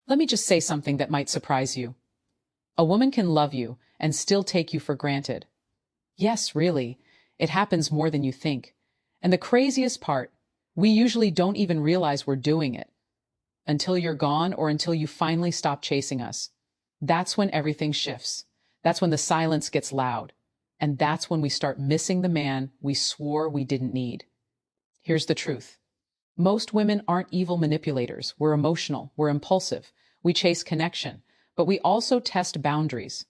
Let me just say something that might surprise you. A woman can love you and still take you for granted. Yes, really, it happens more than you think. And the craziest part, we usually don't even realize we're doing it until you're gone or until you finally stop chasing us. That's when everything shifts. That's when the silence gets loud. And that's when we start missing the man we swore we didn't need. Here's the truth. Most women aren't evil manipulators. We're emotional, we're impulsive, we chase connection, but we also test boundaries.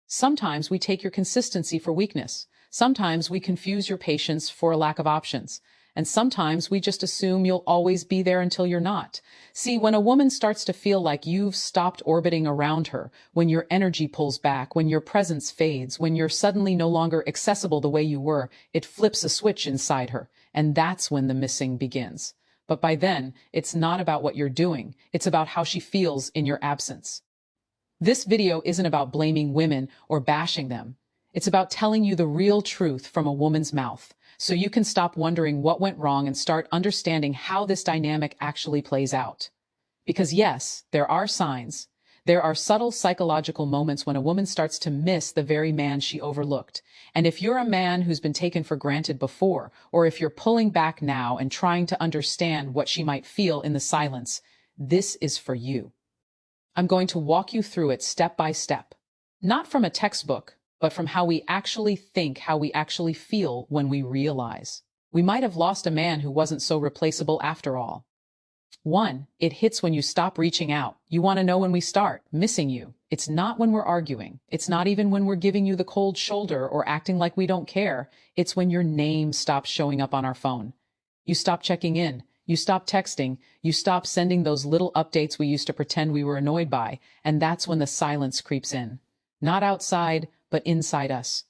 Sometimes we take your consistency for weakness. Sometimes we confuse your patience for a lack of options. And sometimes we just assume you'll always be there until you're not. See, when a woman starts to feel like you've stopped orbiting around her, when your energy pulls back, when your presence fades, when you're suddenly no longer accessible the way you were, it flips a switch inside her. And that's when the missing begins. But by then, it's not about what you're doing. It's about how she feels in your absence. This video isn't about blaming women or bashing them. It's about telling you the real truth from a woman's mouth, so you can stop wondering what went wrong and start understanding how this dynamic actually plays out. Because yes, there are signs. There are subtle psychological moments when a woman starts to miss the very man she overlooked. And if you're a man who's been taken for granted before, or if you're pulling back now and trying to understand what she might feel in the silence, this is for you. I'm going to walk you through it step by step. Not from a textbook, but from how we actually think, how we actually feel when we realize we might have lost a man who wasn't so replaceable after all. 1. It hits when you stop reaching out. You want to know when we start missing you. It's not when we're arguing. It's not even when we're giving you the cold shoulder or acting like we don't care. It's when your name stops showing up on our phone. You stop checking in. You stop texting. You stop sending those little updates we used to pretend we were annoyed by. And that's when the silence creeps in. Not outside, but inside us.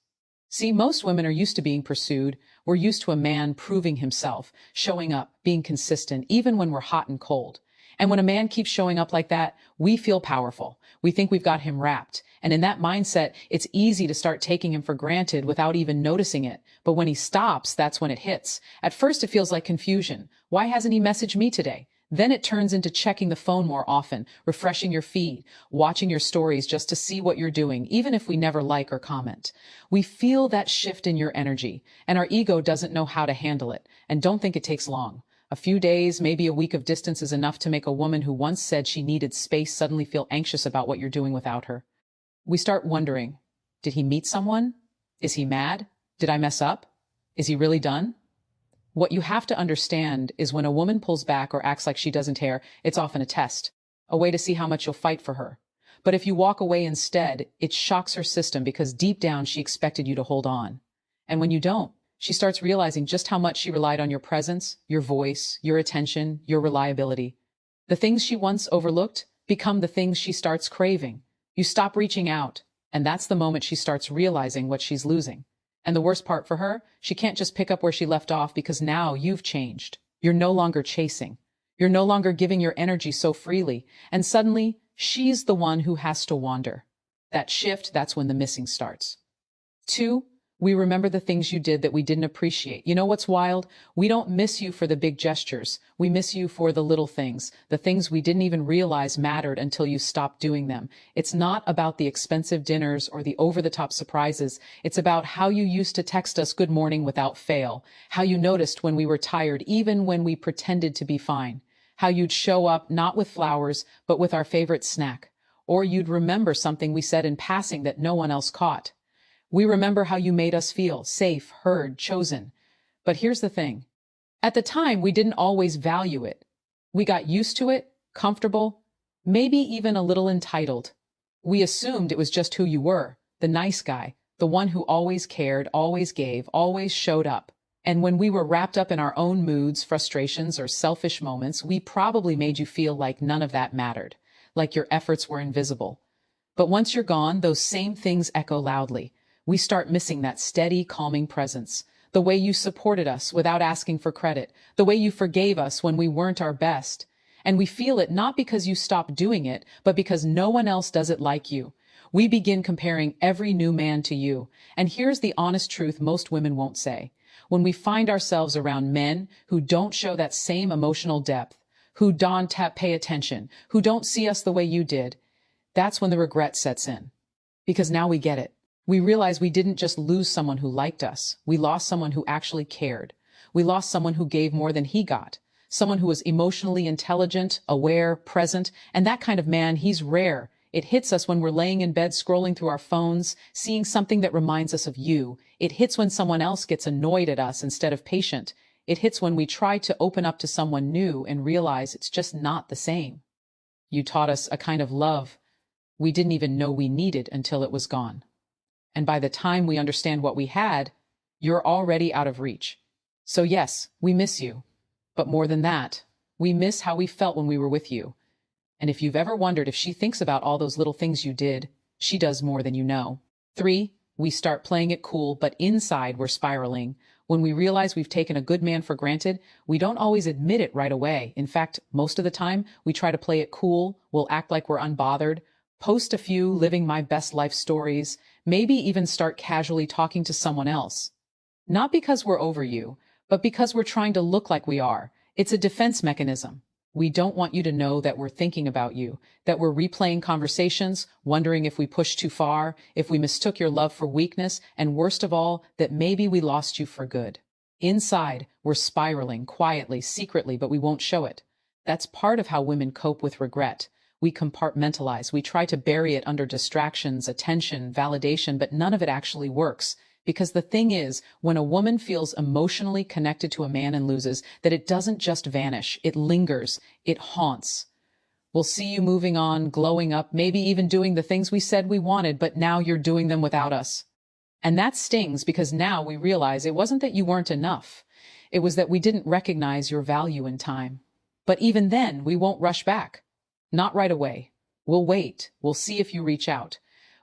See, most women are used to being pursued. We're used to a man proving himself, showing up, being consistent, even when we're hot and cold. And when a man keeps showing up like that, we feel powerful. We think we've got him wrapped. And in that mindset, it's easy to start taking him for granted without even noticing it. But when he stops, that's when it hits. At first, it feels like confusion. Why hasn't he messaged me today? Then it turns into checking the phone more often, refreshing your feed, watching your stories just to see what you're doing, even if we never like or comment. We feel that shift in your energy, and our ego doesn't know how to handle it. And don't think it takes long. A few days, maybe a week of distance is enough to make a woman who once said she needed space suddenly feel anxious about what you're doing without her. We start wondering, did he meet someone? Is he mad? Did I mess up? Is he really done? What you have to understand is when a woman pulls back or acts like she doesn't care, it's often a test, a way to see how much you'll fight for her. But if you walk away instead, it shocks her system because deep down she expected you to hold on. And when you don't, she starts realizing just how much she relied on your presence, your voice, your attention, your reliability. The things she once overlooked become the things she starts craving. You stop reaching out, and that's the moment she starts realizing what she's losing. And the worst part for her, she can't just pick up where she left off because now you've changed. You're no longer chasing. You're no longer giving your energy so freely. And suddenly, she's the one who has to wander. That shift, that's when the missing starts. 2, we remember the things you did that we didn't appreciate. You know what's wild? We don't miss you for the big gestures. We miss you for the little things, the things we didn't even realize mattered until you stopped doing them. It's not about the expensive dinners or the over-the-top surprises. It's about how you used to text us good morning without fail, how you noticed when we were tired even when we pretended to be fine, how you'd show up not with flowers but with our favorite snack, or you'd remember something we said in passing that no one else caught. We remember how you made us feel safe, heard, chosen. But here's the thing. At the time, we didn't always value it. We got used to it, comfortable, maybe even a little entitled. We assumed it was just who you were, the nice guy, the one who always cared, always gave, always showed up. And when we were wrapped up in our own moods, frustrations, or selfish moments, we probably made you feel like none of that mattered, like your efforts were invisible. But once you're gone, those same things echo loudly. We start missing that steady, calming presence, the way you supported us without asking for credit, the way you forgave us when we weren't our best. And we feel it not because you stopped doing it, but because no one else does it like you. We begin comparing every new man to you. And here's the honest truth most women won't say. When we find ourselves around men who don't show that same emotional depth, who don't pay attention, who don't see us the way you did, that's when the regret sets in. Because now we get it. We realize we didn't just lose someone who liked us. We lost someone who actually cared. We lost someone who gave more than he got. Someone who was emotionally intelligent, aware, present, and that kind of man, he's rare. It hits us when we're laying in bed scrolling through our phones, seeing something that reminds us of you. It hits when someone else gets annoyed at us instead of patient. It hits when we try to open up to someone new and realize it's just not the same. You taught us a kind of love we didn't even know we needed until it was gone. And by the time we understand what we had, you're already out of reach. So yes, we miss you. But more than that, we miss how we felt when we were with you. And if you've ever wondered if she thinks about all those little things you did, she does more than you know. 3, we start playing it cool, but inside we're spiraling. When we realize we've taken a good man for granted, we don't always admit it right away. In fact, most of the time, we try to play it cool, we'll act like we're unbothered, post a few living my best life stories, maybe even start casually talking to someone else. Not because we're over you, but because we're trying to look like we are. It's a defense mechanism. We don't want you to know that we're thinking about you, that we're replaying conversations, wondering if we pushed too far, if we mistook your love for weakness, and worst of all, that maybe we lost you for good. Inside, we're spiraling, quietly, secretly, but we won't show it. That's part of how women cope with regret. We compartmentalize, we try to bury it under distractions, attention, validation, but none of it actually works. Because the thing is, when a woman feels emotionally connected to a man and loses, that it doesn't just vanish, it lingers, it haunts. We'll see you moving on, glowing up, maybe even doing the things we said we wanted, but now you're doing them without us. And that stings because now we realize it wasn't that you weren't enough. It was that we didn't recognize your value in time. But even then, we won't rush back. Not right away. We'll wait. We'll see if you reach out.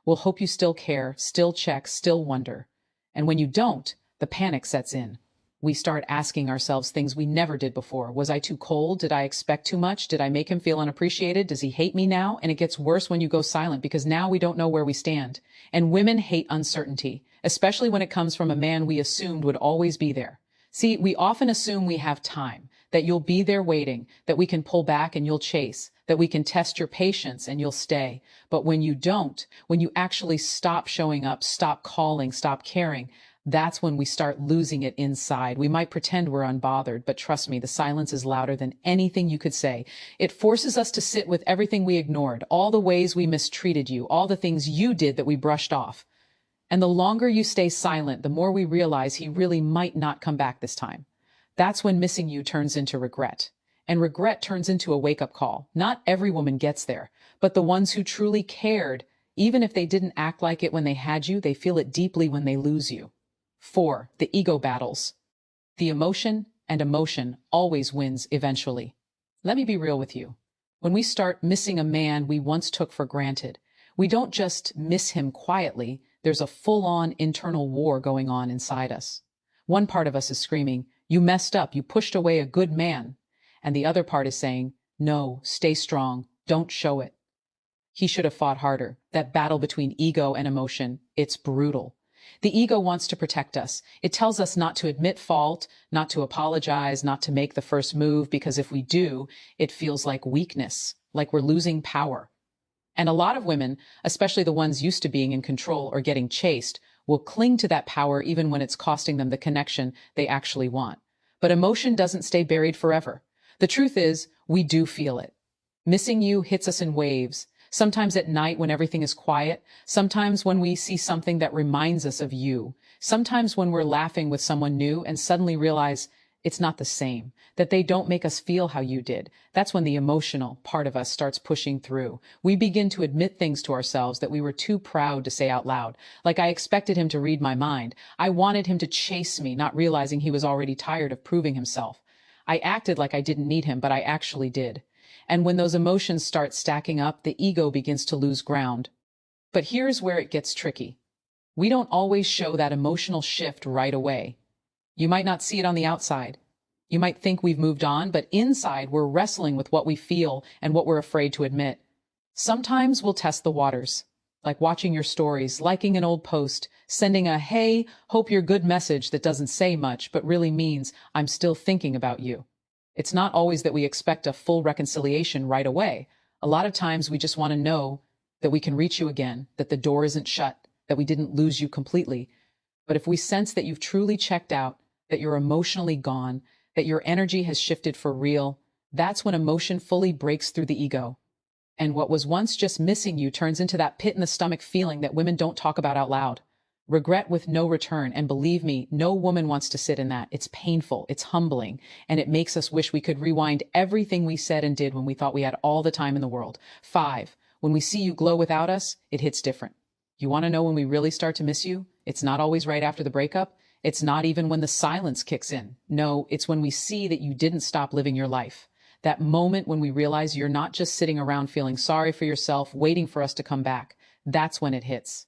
We'll hope you still care, still check, still wonder. And when you don't, the panic sets in. We start asking ourselves things we never did before. Was I too cold? Did I expect too much? Did I make him feel unappreciated? Does he hate me now? And it gets worse when you go silent because now we don't know where we stand. And women hate uncertainty, especially when it comes from a man we assumed would always be there. See, we often assume we have time, that you'll be there waiting, that we can pull back and you'll chase, that we can test your patience and you'll stay. But when you don't, when you actually stop showing up, stop calling, stop caring, that's when we start losing it inside. We might pretend we're unbothered, but trust me, the silence is louder than anything you could say. It forces us to sit with everything we ignored, all the ways we mistreated you, all the things you did that we brushed off. And the longer you stay silent, the more we realize he really might not come back this time. That's when missing you turns into regret. And regret turns into a wake-up call. Not every woman gets there, but the ones who truly cared, even if they didn't act like it when they had you, they feel it deeply when they lose you. 4, the ego battles. The emotion and emotion always wins eventually. Let me be real with you. When we start missing a man we once took for granted, we don't just miss him quietly, there's a full-on internal war going on inside us. One part of us is screaming, "You messed up, you pushed away a good man." And the other part is saying, "No, stay strong, don't show it." He should have fought harder. That battle between ego and emotion, it's brutal. The ego wants to protect us. It tells us not to admit fault, not to apologize, not to make the first move, because if we do, it feels like weakness, like we're losing power. And a lot of women, especially the ones used to being in control or getting chased, will cling to that power even when it's costing them the connection they actually want. But emotion doesn't stay buried forever. The truth is, we do feel it. Missing you hits us in waves. Sometimes at night when everything is quiet, sometimes when we see something that reminds us of you, sometimes when we're laughing with someone new and suddenly realize it's not the same, that they don't make us feel how you did. That's when the emotional part of us starts pushing through. We begin to admit things to ourselves that we were too proud to say out loud. Like, I expected him to read my mind. I wanted him to chase me, not realizing he was already tired of proving himself. I acted like I didn't need him, but I actually did. And when those emotions start stacking up, the ego begins to lose ground. But here's where it gets tricky. We don't always show that emotional shift right away. You might not see it on the outside. You might think we've moved on, but inside we're wrestling with what we feel and what we're afraid to admit. Sometimes we'll test the waters, like watching your stories, liking an old post, sending a "hey, hope you're good" message that doesn't say much, but really means "I'm still thinking about you." It's not always that we expect a full reconciliation right away. A lot of times we just want to know that we can reach you again, that the door isn't shut, that we didn't lose you completely. But if we sense that you've truly checked out, that you're emotionally gone, that your energy has shifted for real, that's when emotion fully breaks through the ego. And what was once just missing you turns into that pit in the stomach feeling that women don't talk about out loud. Regret with no return, and believe me, no woman wants to sit in that. It's painful, it's humbling, and it makes us wish we could rewind everything we said and did when we thought we had all the time in the world. 5. When we see you glow without us, it hits different. You want to know when we really start to miss you? It's not always right after the breakup. It's not even when the silence kicks in. No, it's when we see that you didn't stop living your life. That moment when we realize you're not just sitting around feeling sorry for yourself, waiting for us to come back. That's when it hits.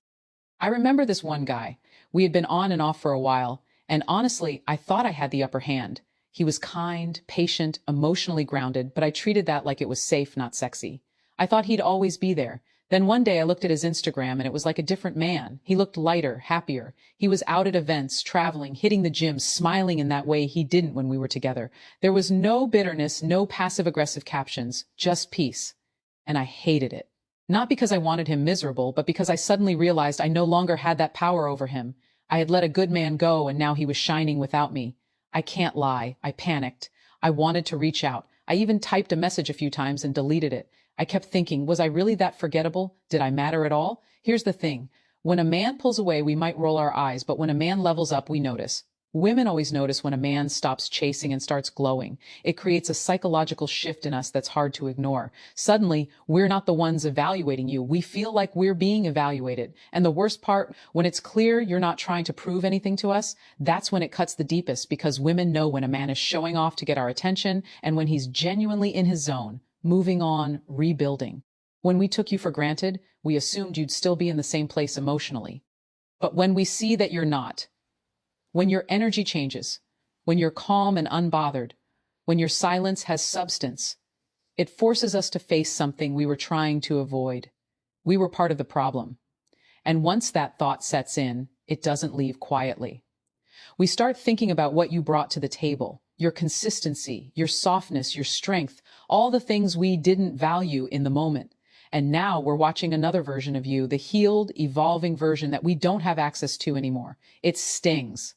I remember this one guy. We had been on and off for a while, and honestly, I thought I had the upper hand. He was kind, patient, emotionally grounded, but I treated that like it was safe, not sexy. I thought he'd always be there. Then one day I looked at his Instagram and it was like a different man. He looked lighter, happier. He was out at events, traveling, hitting the gym, smiling in that way he didn't when we were together. There was no bitterness, no passive-aggressive captions, just peace. And I hated it. Not because I wanted him miserable, but because I suddenly realized I no longer had that power over him. I had let a good man go and now he was shining without me. I can't lie. I panicked. I wanted to reach out. I even typed a message a few times and deleted it. I kept thinking, was I really that forgettable? Did I matter at all? Here's the thing. When a man pulls away, we might roll our eyes, but when a man levels up, we notice. Women always notice when a man stops chasing and starts glowing. It creates a psychological shift in us that's hard to ignore. Suddenly, we're not the ones evaluating you. We feel like we're being evaluated. And the worst part, when it's clear you're not trying to prove anything to us, that's when it cuts the deepest, because women know when a man is showing off to get our attention and when he's genuinely in his zone, moving on, rebuilding. When we took you for granted, we assumed you'd still be in the same place emotionally. But when we see that you're not, when your energy changes, when you're calm and unbothered, when your silence has substance, it forces us to face something we were trying to avoid. We were part of the problem. And once that thought sets in, it doesn't leave quietly. We start thinking about what you brought to the table, your consistency, your softness, your strength, all the things we didn't value in the moment. And now we're watching another version of you, the healed, evolving version that we don't have access to anymore. It stings.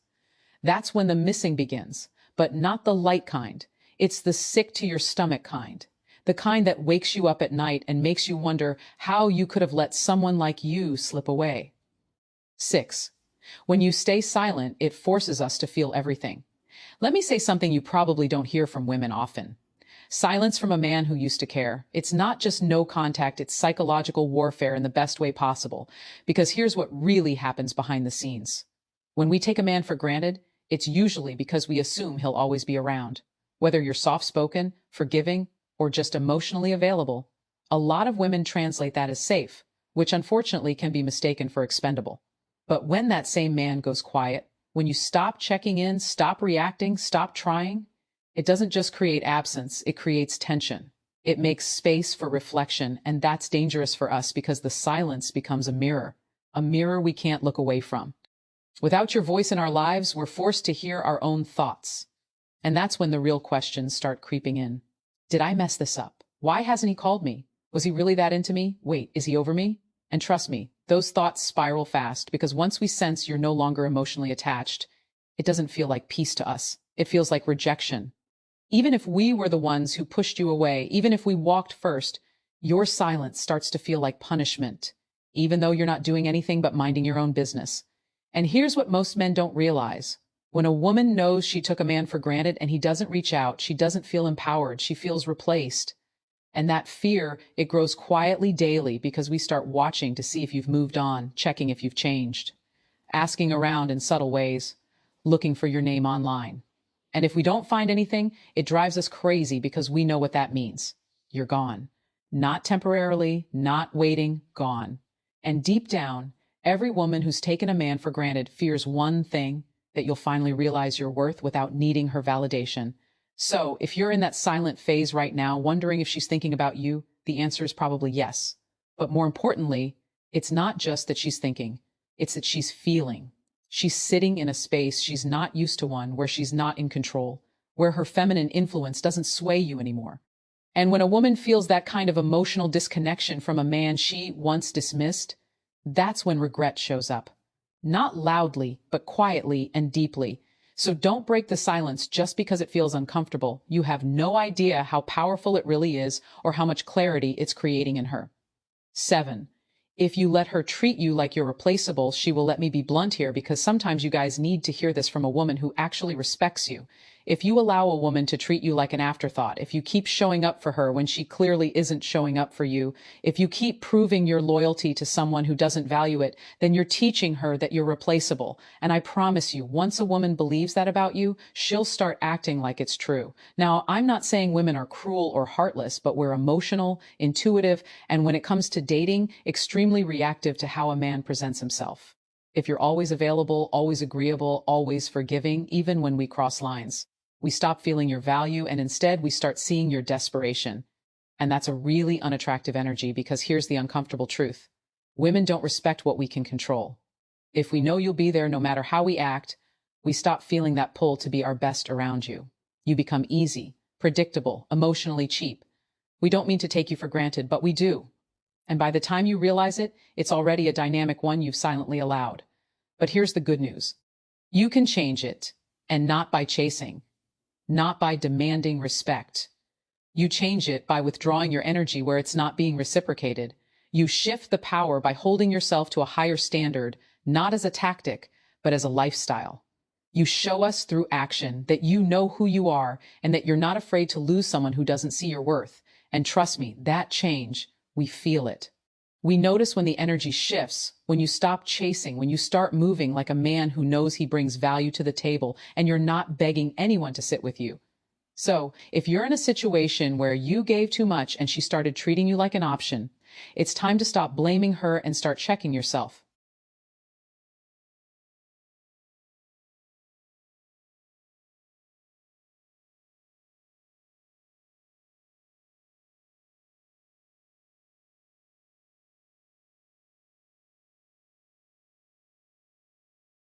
That's when the missing begins, but not the light kind. It's the sick to your stomach kind. The kind that wakes you up at night and makes you wonder how you could have let someone like you slip away. 6. When you stay silent, it forces us to feel everything. Let me say something you probably don't hear from women often. Silence from a man who used to care. It's not just no contact, it's psychological warfare in the best way possible. Because here's what really happens behind the scenes. When we take a man for granted, it's usually because we assume he'll always be around. Whether you're soft-spoken, forgiving, or just emotionally available, a lot of women translate that as safe, which unfortunately can be mistaken for expendable. But when that same man goes quiet, when you stop checking in, stop reacting, stop trying, it doesn't just create absence, it creates tension. It makes space for reflection, and that's dangerous for us because the silence becomes a mirror we can't look away from. Without your voice in our lives, we're forced to hear our own thoughts. And that's when the real questions start creeping in. Did I mess this up? Why hasn't he called me? Was he really that into me? Wait, is he over me? And trust me, those thoughts spiral fast because once we sense you're no longer emotionally attached, it doesn't feel like peace to us. It feels like rejection. Even if we were the ones who pushed you away, even if we walked first, your silence starts to feel like punishment, even though you're not doing anything but minding your own business. And here's what most men don't realize. When a woman knows she took a man for granted and he doesn't reach out, she doesn't feel empowered, she feels replaced. And that fear, it grows quietly daily because we start watching to see if you've moved on, checking if you've changed, asking around in subtle ways, looking for your name online. And if we don't find anything, it drives us crazy because we know what that means. You're gone. Not temporarily, not waiting, gone. And deep down, every woman who's taken a man for granted fears one thing, that you'll finally realize your worth without needing her validation. So, if you're in that silent phase right now, wondering if she's thinking about you, the answer is probably yes. But more importantly, it's not just that she's thinking, it's that she's feeling. She's sitting in a space she's not used to, one where she's not in control, where her feminine influence doesn't sway you anymore. And when a woman feels that kind of emotional disconnection from a man she once dismissed, that's when regret shows up. Not loudly, but quietly and deeply. So don't break the silence just because it feels uncomfortable. You have no idea how powerful it really is or how much clarity it's creating in her. 7. If you let her treat you like you're replaceable, she will let me be blunt here because sometimes you guys need to hear this from a woman who actually respects you. If you allow a woman to treat you like an afterthought, if you keep showing up for her when she clearly isn't showing up for you, if you keep proving your loyalty to someone who doesn't value it, then you're teaching her that you're replaceable. And I promise you, once a woman believes that about you, she'll start acting like it's true. Now, I'm not saying women are cruel or heartless, but we're emotional, intuitive, and when it comes to dating, extremely reactive to how a man presents himself. If you're always available, always agreeable, always forgiving, even when we cross lines, we stop feeling your value and instead we start seeing your desperation. And that's a really unattractive energy because here's the uncomfortable truth. Women don't respect what we can control. If we know you'll be there no matter how we act, we stop feeling that pull to be our best around you. You become easy, predictable, emotionally cheap. We don't mean to take you for granted, but we do. And by the time you realize it, it's already a dynamic one you've silently allowed. But here's the good news. You can change it, and not by chasing, not by demanding respect. You change it by withdrawing your energy where it's not being reciprocated. You shift the power by holding yourself to a higher standard, not as a tactic, but as a lifestyle. You show us through action that you know who you are and that you're not afraid to lose someone who doesn't see your worth. And trust me, that change, we feel it. We notice when the energy shifts, when you stop chasing, when you start moving like a man who knows he brings value to the table and you're not begging anyone to sit with you. So, if you're in a situation where you gave too much and she started treating you like an option, it's time to stop blaming her and start checking yourself.